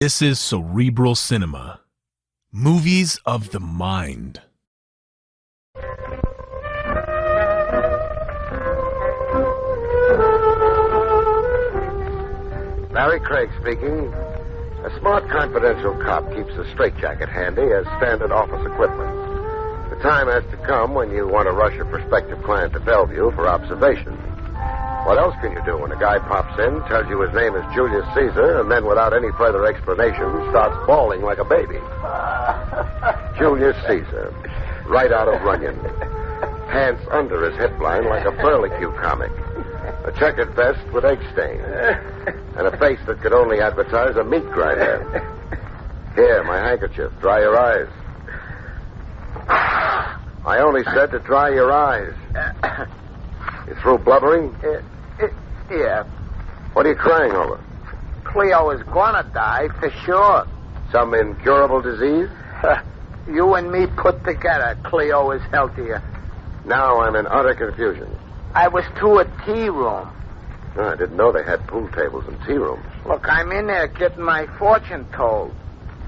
This is Cerebral Cinema. Movies of the mind. Barrie Craig speaking. A smart confidential cop keeps a straitjacket handy as standard office equipment. The time has to come when you want to rush a prospective client to Bellevue for observation. What else can you do when a guy pops in, tells you his name is Julius Caesar, and then without any further explanation starts bawling like a baby? Julius Caesar, right out of Runyon. Pants under his hip line like a Burlicue comic. A checkered vest with egg stains. And a face that could only advertise a meat grinder. Here, my handkerchief. Dry your eyes. I only said to dry your eyes. You through blubbering? Yeah. What are you crying over? Cleo is gonna die for sure. Some incurable disease? You and me put together, Cleo is healthier. Now I'm in utter confusion. I was to a tea room. Oh, I didn't know they had pool tables and tea rooms. Look, I'm in there getting my fortune told.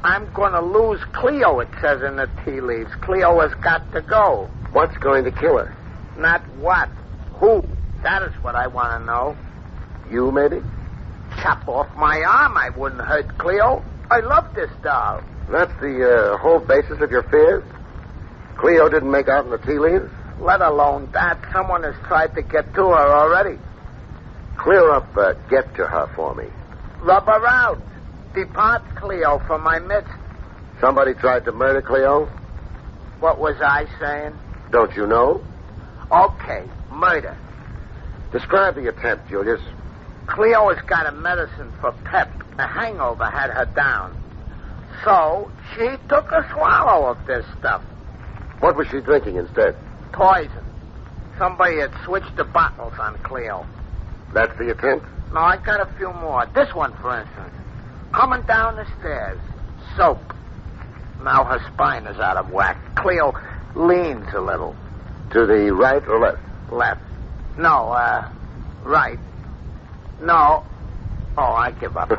I'm gonna lose Cleo, it says in the tea leaves. Cleo has got to go. What's going to kill her? Not what. Who? That is what I want to know. You, maybe? Chop off my arm. I wouldn't hurt Cleo. I love this doll. That's the whole basis of your fears? Cleo didn't make out in the tea leaves? Let alone that. Someone has tried to get to her already. Clear up get to her for me. Rub her out. Depart Cleo from my midst. Somebody tried to murder Cleo? What was I saying? Don't you know? Okay, murder. Describe the attempt, Julius. Cleo has got a medicine for pep. A hangover had her down. So she took a swallow of this stuff. What was she drinking instead? Poison. Somebody had switched the bottles on Cleo. That's the attempt? No, I got a few more. This one, for instance. Coming down the stairs. Soap. Now her spine is out of whack. Cleo leans a little. To the right or left? Left. No, right. No. Oh, I give up.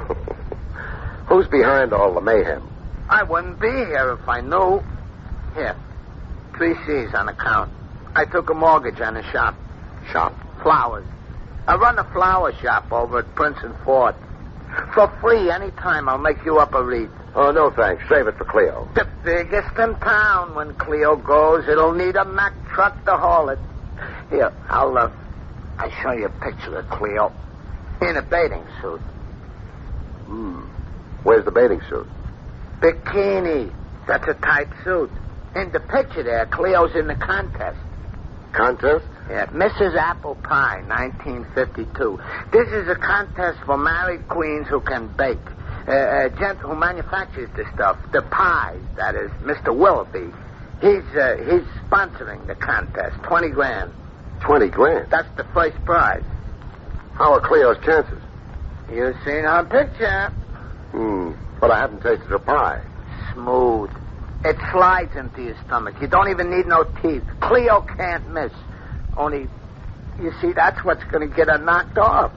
Who's behind all the mayhem? I wouldn't be here if I knew. Here. 3 C's on account. I took a mortgage on a shop. Shop? Flowers. I run a flower shop over at Prince and Ford. For free, anytime I'll make you up a wreath. Oh, no thanks. Save it for Cleo. The biggest in town. When Cleo goes, it'll need a Mack truck to haul it. Here, I'll show you a picture of Cleo. In a bathing suit. Where's the bathing suit? Bikini. That's a tight suit. In the picture there, Cleo's in the contest. Contest? Yeah, Mrs. Apple Pie, 1952. This is a contest for married queens who can bake. A gent who manufactures the stuff, the pies, that is, Mr. Willoughby. He's sponsoring the contest. 20 grand. 20 grand? That's the first prize. How are Cleo's chances? You've seen her picture. But I haven't tasted her pie. Smooth. It slides into your stomach. You don't even need no teeth. Cleo can't miss. Only, you see, that's what's going to get her knocked off.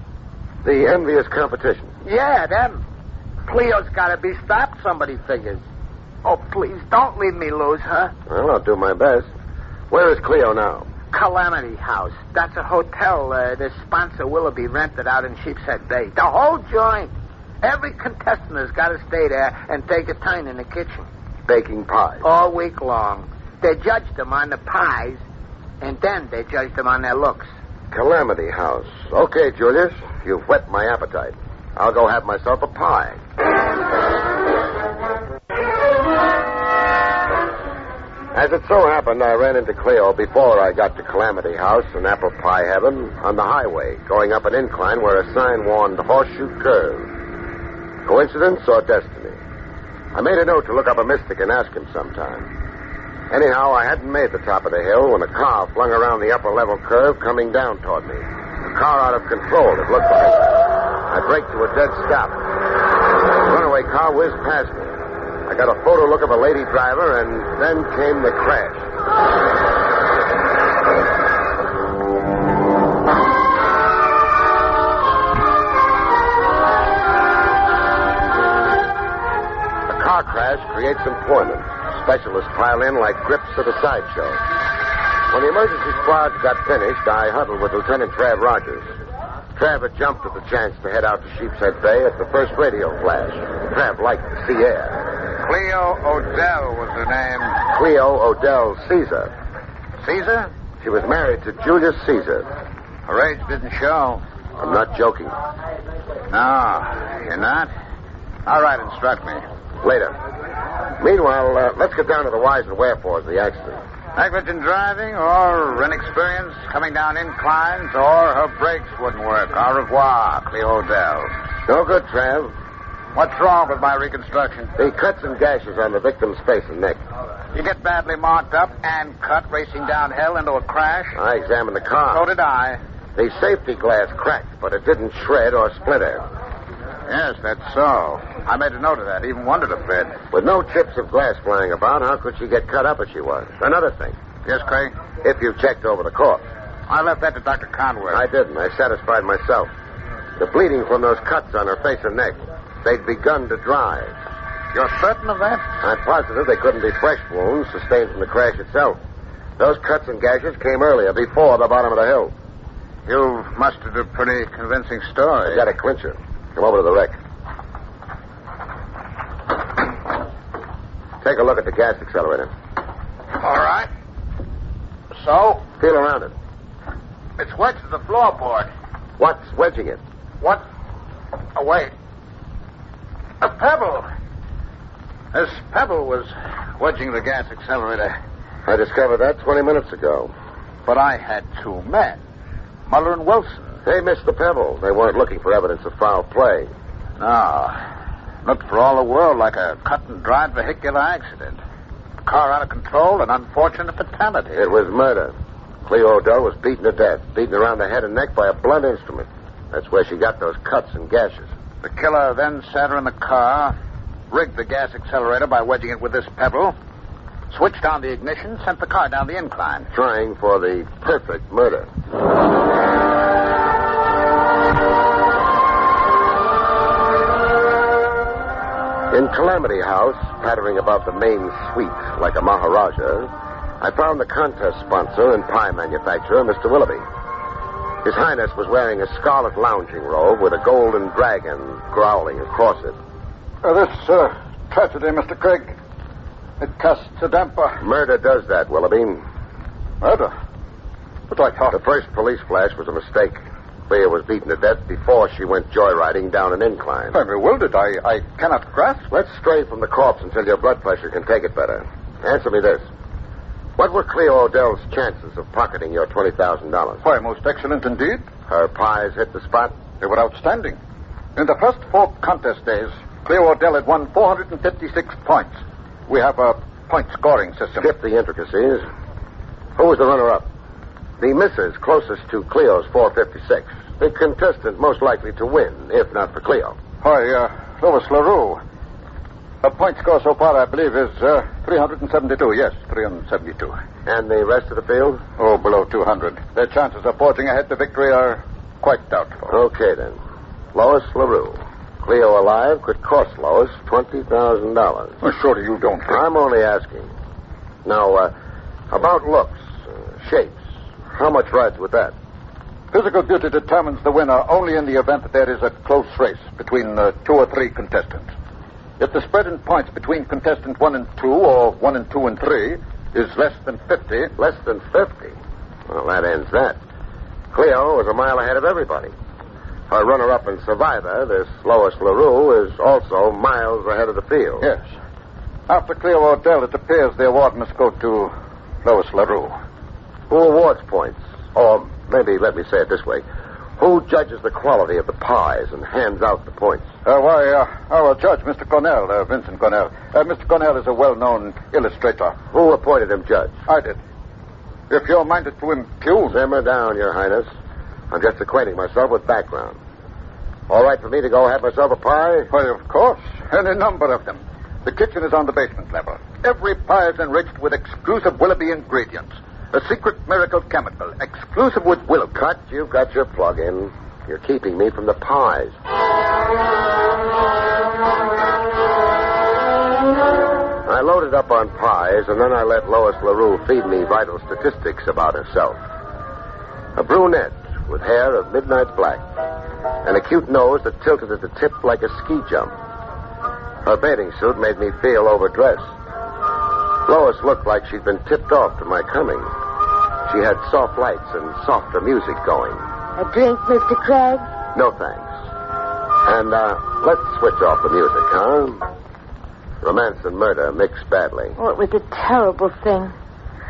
The envious competition. Yeah, them. Cleo's got to be stopped, somebody figures. Oh, please, don't leave me lose her. Well, I'll do my best. Where is Cleo now? Calamity House. That's a hotel the sponsor Willoughby rented out in Sheepshead Bay. The whole joint. Every contestant has got to stay there and take a turn in the kitchen. Baking pies. All week long. They judge them on the pies, and then they judge them on their looks. Calamity House. Okay, Julius. You've whet my appetite. I'll go have myself a pie. As it so happened, I ran into Cleo before I got to Calamity House and Apple Pie Heaven on the highway, going up an incline where a sign warned Horseshoe Curve. Coincidence or destiny? I made a note to look up a mystic and ask him sometime. Anyhow, I hadn't made the top of the hill when a car flung around the upper level curve coming down toward me. A car out of control, it looked like. I braked to a dead stop. The runaway car whizzed past me. I got a photo look of a lady driver, and then came the crash. car crash creates employment. Specialists pile in like grips at a sideshow. When the emergency squads got finished, I huddled with Lieutenant Trav Rogers. Trav had jumped at the chance to head out to Sheepshead Bay at the first radio flash. Trav liked the sea air. Cleo Odell was her name. Cleo Odell Caesar. Caesar? She was married to Julius Caesar. Her age didn't show. I'm not joking. No, you're not? All right, instruct me. Later. Meanwhile, let's get down to the whys and wherefores of the accident. Negligent driving or inexperience coming down inclines or her brakes wouldn't work. Au revoir, Cleo Odell. No good, Trav. What's wrong with my reconstruction? The cuts and gashes on the victim's face and neck. You get badly marked up and cut racing downhill into a crash? I examined the car. So did I. The safety glass cracked, but it didn't shred or splinter. Yes, that's so. I made a note of that. Even wondered a bit. With no chips of glass flying about, how could she get cut up as she was? Another thing. Yes, Craig? If you checked over the corpse. I left that to Dr. Conway. I didn't. I satisfied myself. The bleeding from those cuts on her face and neck, they'd begun to dry. You're certain of that? I'm positive they couldn't be fresh wounds sustained from the crash itself. Those cuts and gashes came earlier, before the bottom of the hill. You mustered a pretty convincing story. I got a clincher. Come over to the wreck. Take a look at the gas accelerator. All right. So? Feel around it. It's wedged to the floorboard. What's wedging it? What? Oh, wait. A pebble. This pebble was wedging the gas accelerator. I discovered that 20 minutes ago. But I had two men, Muller and Wilson. They missed the pebble. They weren't looking for evidence of foul play. No. Looked for all the world like a cut-and-dried vehicular accident. A car out of control, an unfortunate fatality. It was murder. Cleo Odell was beaten to death, beaten around the head and neck by a blunt instrument. That's where she got those cuts and gashes. The killer then sat her in the car, rigged the gas accelerator by wedging it with this pebble, switched on the ignition, sent the car down the incline. Trying for the perfect murder. In Calamity House, pattering about the main suite like a Maharaja, I found the contest sponsor and pie manufacturer, Mr. Willoughby. His Highness was wearing a scarlet lounging robe with a golden dragon growling across it. This tragedy, Mr. Craig, it casts a damper. Murder does that, Willoughby. Murder? But I thought... The first police flash was a mistake. Clea was beaten to death before she went joyriding down an incline. I'm bewildered. I cannot grasp. Let's stray from the corpse until your blood pressure can take it better. Answer me this. What were Cleo Odell's chances of pocketing your $20,000? Why, most excellent indeed. Her pies hit the spot? They were outstanding. In the first 4 contest days, Cleo Odell had won 456 points. We have a point scoring system. Skip the intricacies. Who was the runner-up? The missus closest to Cleo's 456. The contestant most likely to win, if not for Cleo. Why, Lois LaRue. Her point score so far, I believe, is 372. Yes, 372. And the rest of the field? Oh, below 200. Their chances of forging ahead to victory are quite doubtful. Okay, then. Lois LaRue. Cleo alive could cost Lois $20,000. Well, surely you don't think... I'm only asking. Now, about looks, shapes. How much rides with that? Physical beauty determines the winner only in the event that there is a close race between 2 or 3 contestants. If the spread in points between contestant 1 and 2 or 1 and 2 and 3 is less than 50... Less than 50? Well, that ends that. Cleo was a mile ahead of everybody. Her runner-up and survivor, this Lois LaRue, is also miles ahead of the field. Yes. After Cleo Odell, it appears the award must go to Lois LaRue. Who awards points? Or maybe let me say it this way. Who judges the quality of the pies and hands out the points? Our judge, Mr. Cornell, Vincent Cornell. Mr. Cornell is a well-known illustrator. Who appointed him judge? I did. If you're minded to impugn... Simmer down, Your Highness. I'm just acquainting myself with background. All right for me to go have myself a pie? Why, of course. Any number of them. The kitchen is on the basement level. Every pie is enriched with exclusive Willoughby ingredients. A secret miracle chemical, exclusive with Willoughby. Cut, you've got your plug in. You're keeping me from the pies. loaded up on pies, and then I let Lois LaRue feed me vital statistics about herself. A brunette with hair of midnight black and a cute nose that tilted at the tip like a ski jump. Her bathing suit made me feel overdressed. Lois looked like she'd been tipped off to my coming. She had soft lights and softer music going. A drink, Mr. Craig? No, thanks. And, let's switch off the music, huh? Romance and murder mix badly. Oh, it was a terrible thing.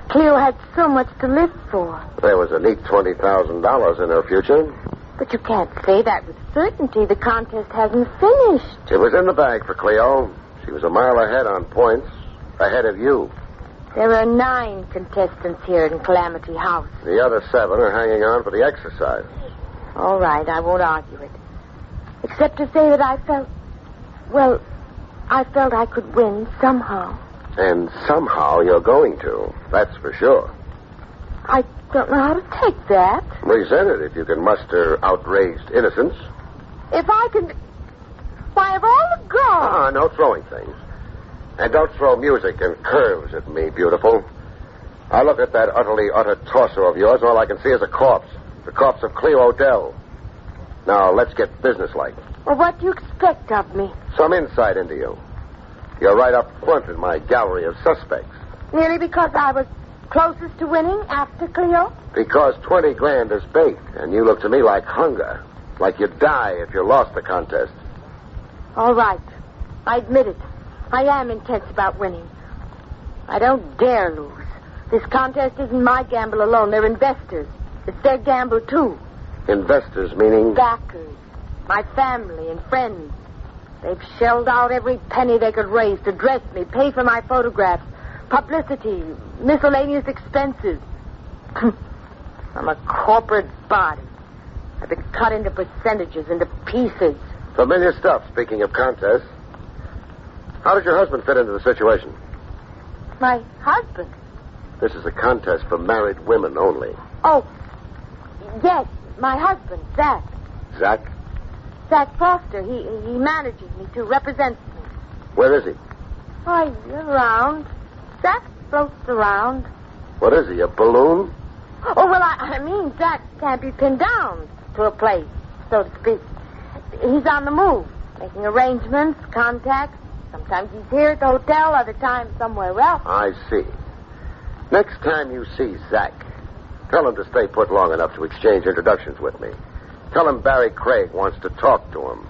Cleo had so much to live for. There was a neat $20,000 in her future. But you can't say that with certainty. The contest hasn't finished. It was in the bag for Cleo. She was a mile ahead on points. Ahead of you. There are 9 contestants here in Calamity House. The other 7 are hanging on for the exercise. All right, I won't argue it. Except to say that I felt I could win somehow. And somehow you're going to. That's for sure. I don't know how to take that. Resent it if you can muster outraged innocence. If I can... Why, of all the girls... No throwing things. And don't throw music and curves at me, beautiful. I look at that utterly utter torso of yours, and all I can see is a corpse. The corpse of Cleo Odell. Now, let's get businesslike. Well, what do you expect of me? Some insight into you. You're right up front in my gallery of suspects. Merely because I was closest to winning after Cleo? Because 20 grand is bait, and you look to me like hunger. Like you'd die if you lost the contest. All right. I admit it. I am intense about winning. I don't dare lose. This contest isn't my gamble alone. They're investors. It's their gamble, too. Investors meaning? Backers. My family and friends. They've shelled out every penny they could raise to dress me, pay for my photographs, publicity, miscellaneous expenses. I'm a corporate body. I've been cut into percentages, into pieces. Familiar stuff, speaking of contests. How does your husband fit into the situation? My husband? This is a contest for married women only. Oh, yes, my husband, Zach. Zach? Zach Foster. He manages me, too, represents me. Where is he? Oh, he's around. Zach floats around. What is he, a balloon? Oh, well, I mean, Zach can't be pinned down to a place, so to speak. He's on the move, making arrangements, contacts. Sometimes he's here at the hotel, other times somewhere else. I see. Next time you see Zach, tell him to stay put long enough to exchange introductions with me. Tell him Barrie Craig wants to talk to him.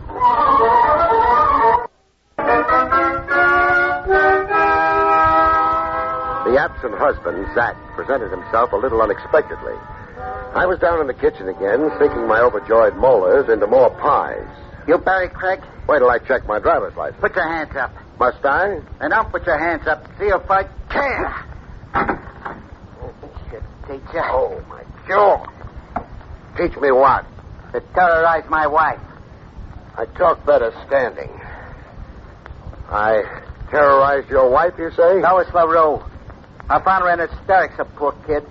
The absent husband, Zach, presented himself a little unexpectedly. I was down in the kitchen again, sinking my overjoyed molars into more pies. You Barrie Craig? Wait till I check my driver's license. Put your hands up. Must I? And don't put your hands up. See if I can. Should teach you. Oh, my jaw. Teach me what? To terrorize my wife. I talk better standing. I terrorized your wife, you say? Lois LaRue. I found her in hysterics, a poor kid.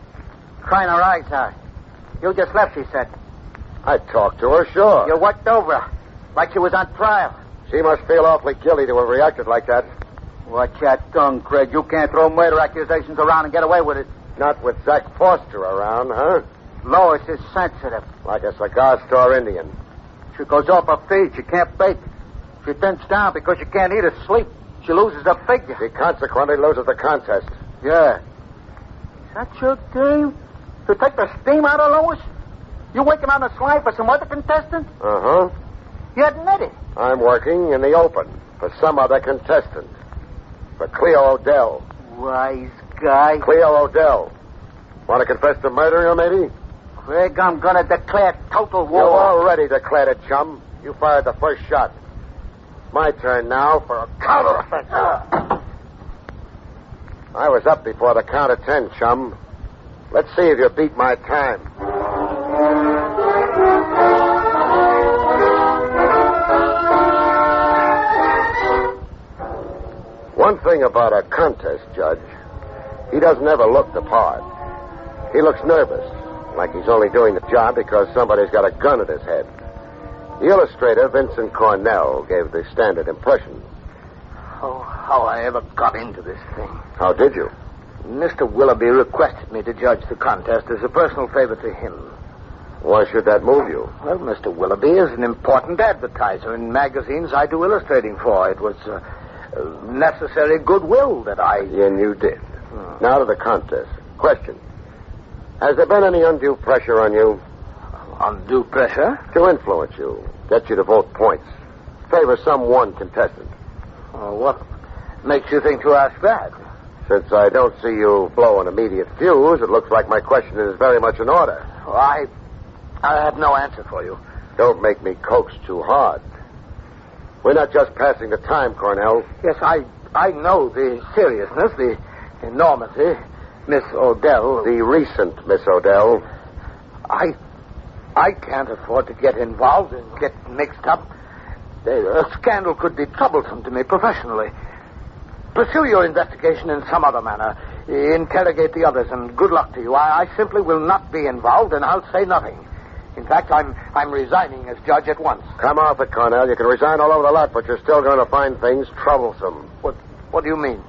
Crying her eyes out. You just left, she said. I talked to her, sure. You worked over her. Like she was on trial. She must feel awfully guilty to have reacted like that. Watch your tongue, Craig. You can't throw murder accusations around and get away with it. Not with Zach Foster around, huh? Lois is sensitive. Like a cigar store Indian. She goes off her feed. She can't bake. She thinks down because she can't eat or sleep. She loses her figure. She consequently loses the contest. Yeah. Is that your game? To take the steam out of Lois? You working on the slide for some other contestant? Uh-huh. You admit it. I'm working in the open for some other contestant. For Cleo Odell. Wise guy. Cleo Odell. Want to confess to murdering her, maybe? Craig, I'm going to declare total war. You already declared it, chum. You fired the first shot. My turn now for a counteroffensive. I was up before the count of 10, chum. Let's see if you beat my time. One thing about a contest judge, he doesn't ever look the part. He looks nervous, like he's only doing the job because somebody's got a gun at his head. The illustrator, Vincent Cornell, gave the standard impression. Oh, how I ever got into this thing. How did you? Mr. Willoughby requested me to judge the contest as a personal favor to him. Why should that move you? Well, Mr. Willoughby is an important advertiser in magazines I do illustrating for. It was necessary goodwill that I... And you did. Now to the contest. Question. Has there been any undue pressure on you? Undue pressure? To influence you. Get you to vote points. Favor some one contestant. What makes you think to ask that? Since I don't see you blow an immediate fuse, it looks like my question is very much in order. Oh, I have no answer for you. Don't make me coax too hard. We're not just passing the time, Cornell. Yes, I know the seriousness, the enormity. Miss Odell... The recent Miss Odell. I can't afford to get involved and get mixed up. A scandal could be troublesome to me professionally. Pursue your investigation in some other manner. Interrogate the others, and good luck to you. I simply will not be involved, and I'll say nothing. In fact, I'm resigning as judge at once. Come off it, Cornell. You can resign all over the lot, but you're still going to find things troublesome. What do you mean?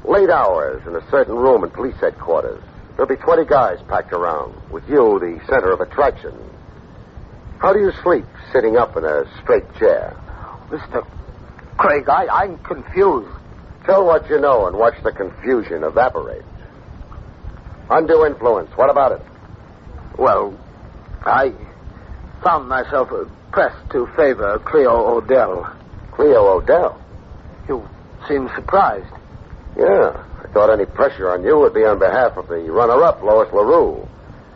Late hours in a certain room in police headquarters. There'll be 20 guys packed around, with you the center of attraction. How do you sleep sitting up in a straight chair? Mr. Craig, I'm confused. Tell what you know and watch the confusion evaporate. Undue influence. What about it? Well, I found myself pressed to favor Cleo Odell. Cleo Odell? You seem surprised. Yeah. I thought any pressure on you would be on behalf of the runner-up, Lois LaRue.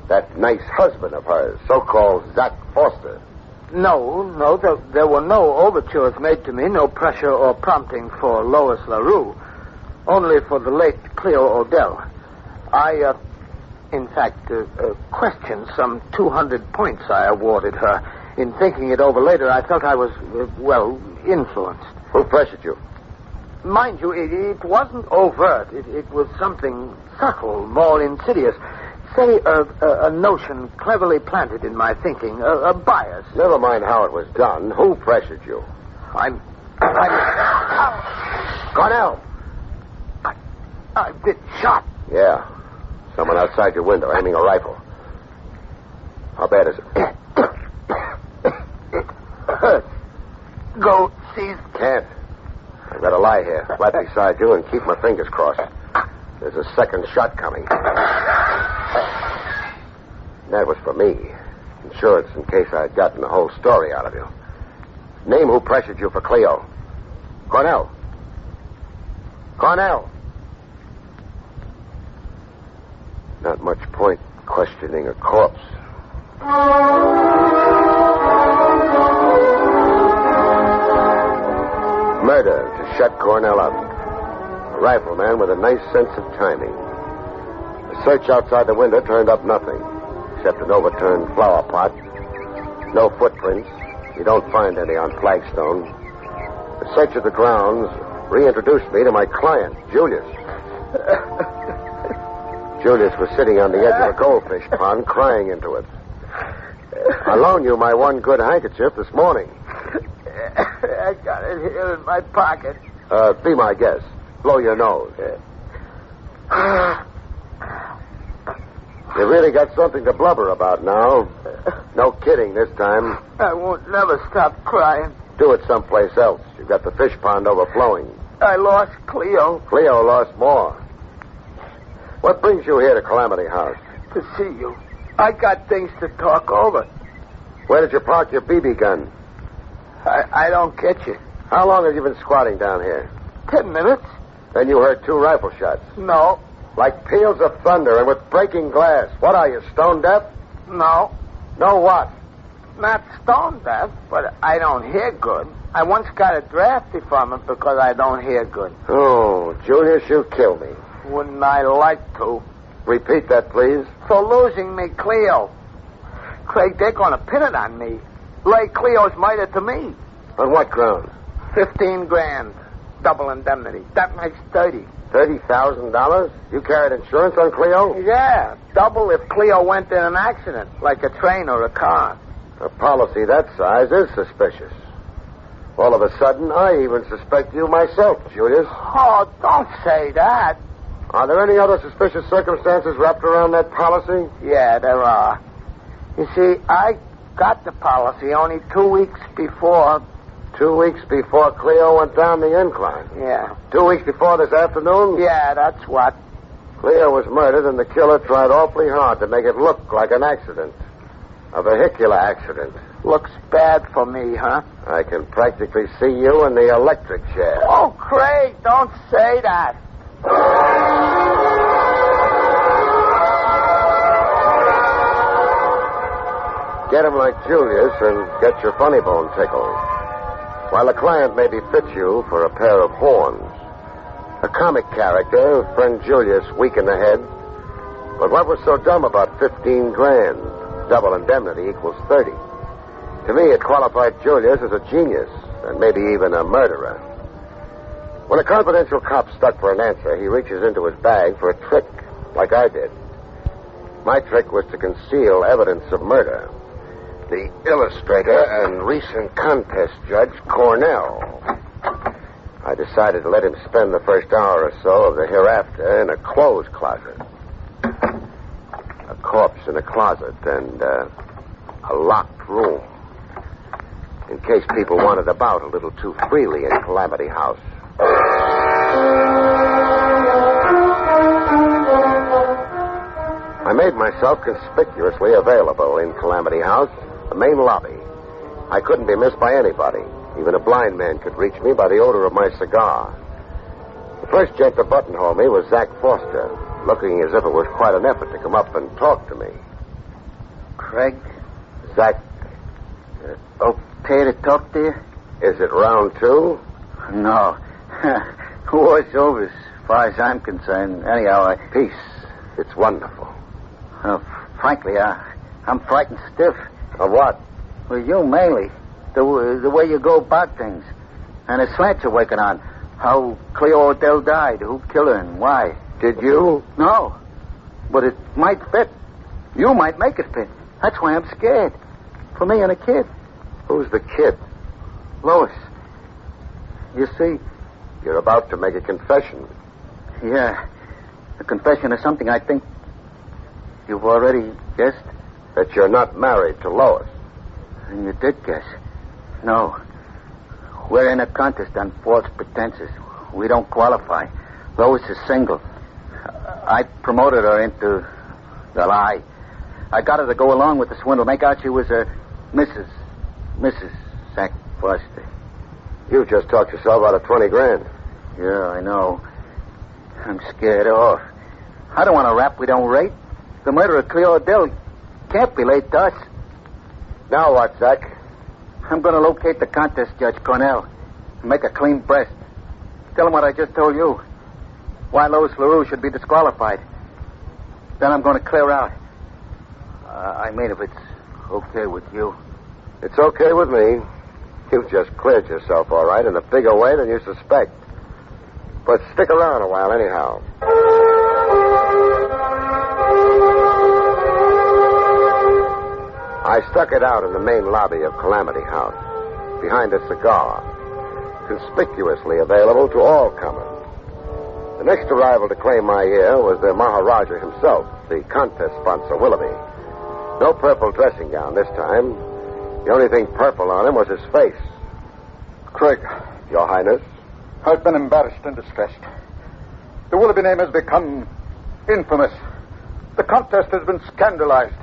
That nice husband of hers, so-called Zach Foster. No, there were no overtures made to me, no pressure or prompting for Lois LaRue. Only for the late Cleo Odell. I, in fact, questioned some 200 points I awarded her. In thinking it over later, I felt I was, influenced. Who pressured you? Mind you, it wasn't overt. It was something subtle, more insidious. Say, a notion cleverly planted in my thinking, a bias. Never mind how it was done. Who pressured you? I'm... Cornell! I've been shot. Yeah. Someone outside your window aiming a rifle. How bad is it? It hurts. Go seize... Can't. I've got to lie here, right beside you, and keep my fingers crossed. There's a second shot coming. That was for me. Insurance in case I'd gotten the whole story out of you. Name who pressured you for Cleo. Cornell. Cornell. Not much point questioning a corpse. Murder to shut Cornell up. A rifleman with a nice sense of timing. The search outside the window turned up nothing, except an overturned flower pot. No footprints. You don't find any on flagstone. The search of the grounds reintroduced me to my client, Julius. Julius was sitting on the edge of a goldfish pond, crying into it. I loaned you my one good handkerchief this morning. I got it here in my pocket. Be my guest. Blow your nose. You really got something to blubber about now. No kidding this time. I won't never stop crying. Do it someplace else. You've got the fish pond overflowing. I lost Cleo. Cleo lost more. What brings you here to Calamity House? To see you. I got things to talk over. Where did you park your BB gun? I don't get you. How long have you been squatting down here? 10 minutes. Then you heard 2 rifle shots. No. Like peals of thunder and with breaking glass. What are you, stone deaf? No. No what? Not stone deaf, but I don't hear good. I once got a draft deferment because I don't hear good. Oh, Julius, you kill me. Wouldn't I like to? Repeat that, please. For losing me Cleo. Craig, they're going to pin it on me. Lay Cleo's murder to me. On what grounds? 15 grand. Double indemnity. That makes 30. $30,000? You carried insurance on Cleo? Yeah. Double if Cleo went in an accident, like a train or a car. A policy that size is suspicious. All of a sudden, I even suspect you myself, Julius. Oh, don't say that. Are there any other suspicious circumstances wrapped around that policy? Yeah, there are. You see, I got the policy only 2 weeks before. 2 weeks before Cleo went down the incline. Yeah. 2 weeks before this afternoon? Yeah, that's what. Cleo was murdered, and the killer tried awfully hard to make it look like an accident. A vehicular accident. Looks bad for me, huh? I can practically see you in the electric chair. Oh, Craig, don't say that. Get him like Julius and get your funny bone tickled. While the client may befit you for a pair of horns. A comic character, friend Julius, weak in the head. But what was so dumb about 15 grand? Double indemnity equals 30. To me, it qualified Julius as a genius, and maybe even a murderer. When a confidential cop's stuck for an answer, he reaches into his bag for a trick, like I did. My trick was to conceal evidence of murder. The illustrator and recent contest judge, Cornell. I decided to let him spend the first hour or so of the hereafter in a clothes closet. A corpse in a closet and a locked room. In case people wandered about a little too freely in Calamity House. I made myself conspicuously available in Calamity House, the main lobby. I couldn't be missed by anybody. Even a blind man could reach me by the odor of my cigar. The first gent to buttonhole me was Zach Foster, looking as if it was quite an effort to come up and talk to me. Craig? Zach, Okay to talk to you? is it round two? No. War's over as far as I'm concerned. Anyhow, Peace. It's wonderful. frankly, I'm frightened stiff. Of what? Well, you mainly. The way you go about things. And the slant you're working on. How Cleo Odell died, who killed her, and why. Did you? No. But it might fit. You might make it fit. That's why I'm scared. For me and a kid. Who's the kid? Lois. You see? You're about to make a confession. Yeah. A confession is something I think you've already guessed. That you're not married to Lois. And you did guess. No. We're in a contest on false pretenses. We don't qualify. Lois is single. I promoted her into the lie. I got her to go along with the swindle, make out she was a Mrs. Zach Foster. You just talked yourself out of 20 grand. Yeah, I know. I'm scared off. I don't want a rap we don't rate. The murder of Cleo Odell can't be laid to us. Now what, Zach? I'm going to locate the contest judge, Cornell, and make a clean breast. Tell him what I just told you. Why Lois LaRue should be disqualified. Then I'm going to clear out. I mean, if it's okay with you. It's okay with me. You've just cleared yourself, all right, in a bigger way than you suspect. But stick around a while anyhow. I stuck it out in the main lobby of Calamity House, behind a cigar, conspicuously available to all comers. The next arrival to claim my ear was the Maharaja himself, the contest sponsor, Willoughby. No purple dressing gown this time. The only thing purple on him was his face. Craig, Your Highness. I've been embarrassed and distressed. The Willoughby name has become infamous. The contest has been scandalized.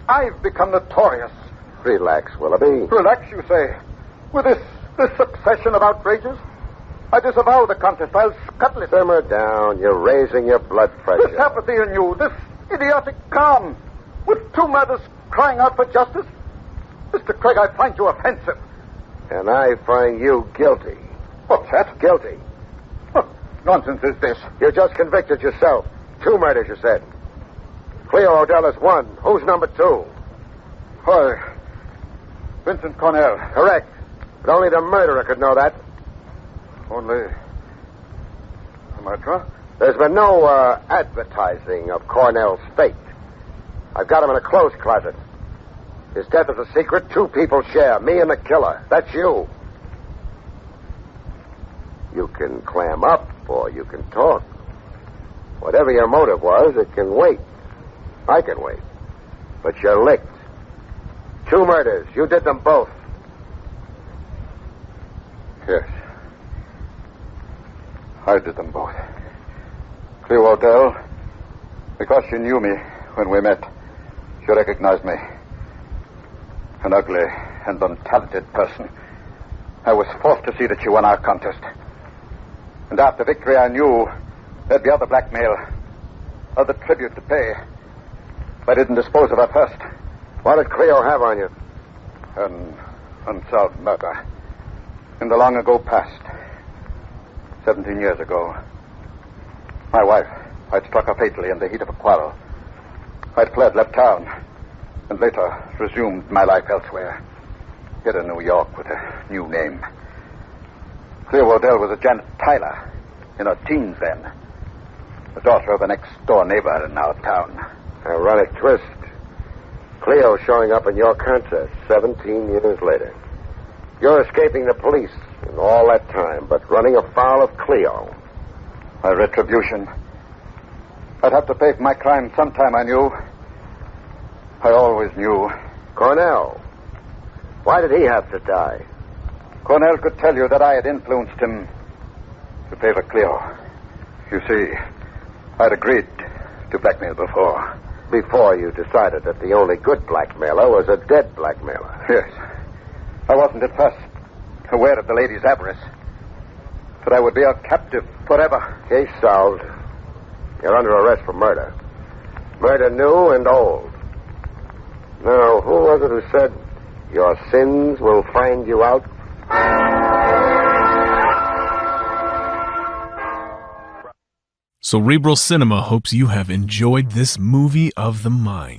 I've become notorious. Relax, Willoughby. Relax, you say. With this succession of outrages, I disavow the contest. I'll scuttle it. Simmer down. You're raising your blood pressure. This apathy in you, this idiotic calm, with two mothers crying out for justice. Mr. Craig, I find you offensive. And I find you guilty. What's that? Guilty. What nonsense is this? You just convicted yourself. 2 murders, you said. Cleo Odell is 1. Who's number 2? Why, Vincent Cornell. Correct. But only the murderer could know that. Only... Am I drunk? There's been no advertising of Cornell's fate. I've got him in a clothes closet. His death is a secret 2 people share, me and the killer. That's you. You can clam up or you can talk. Whatever your motive was, it can wait. I can wait. But you're licked. 2 murders. You did them both. Yes. I did them both. Cleo Odell, because she knew me when we met, she recognized me. An ugly and untalented person. I was forced to see that she won our contest. And after victory, I knew there'd be other blackmail, other tribute to pay. If I didn't dispose of her first. What did Cleo have on you? An unsolved murder. In the long ago past. 17 years ago. My wife, I'd struck her fatally in the heat of a quarrel. I'd fled, left town, and later resumed my life elsewhere. Here in New York with a new name. Cleo Odell was a Janet Tyler, in her teens then. The daughter of a next-door neighbor in our town. Ironic twist. Cleo showing up in your contest 17 years later. You're escaping the police in all that time, but running afoul of Cleo. My retribution. I'd have to pay for my crime sometime, I knew. I always knew. Cornell. Why did he have to die? Cornell could tell you that I had influenced him to favor Cleo. You see, I'd agreed to blackmail before. Before you decided that the only good blackmailer was a dead blackmailer. Yes. I wasn't at first aware of the lady's avarice. That I would be her captive forever. Case solved. You're under arrest for murder. Murder new and old. Now, who was it who said, your sins will find you out? Cerebral Cinema hopes you have enjoyed this movie of the mind.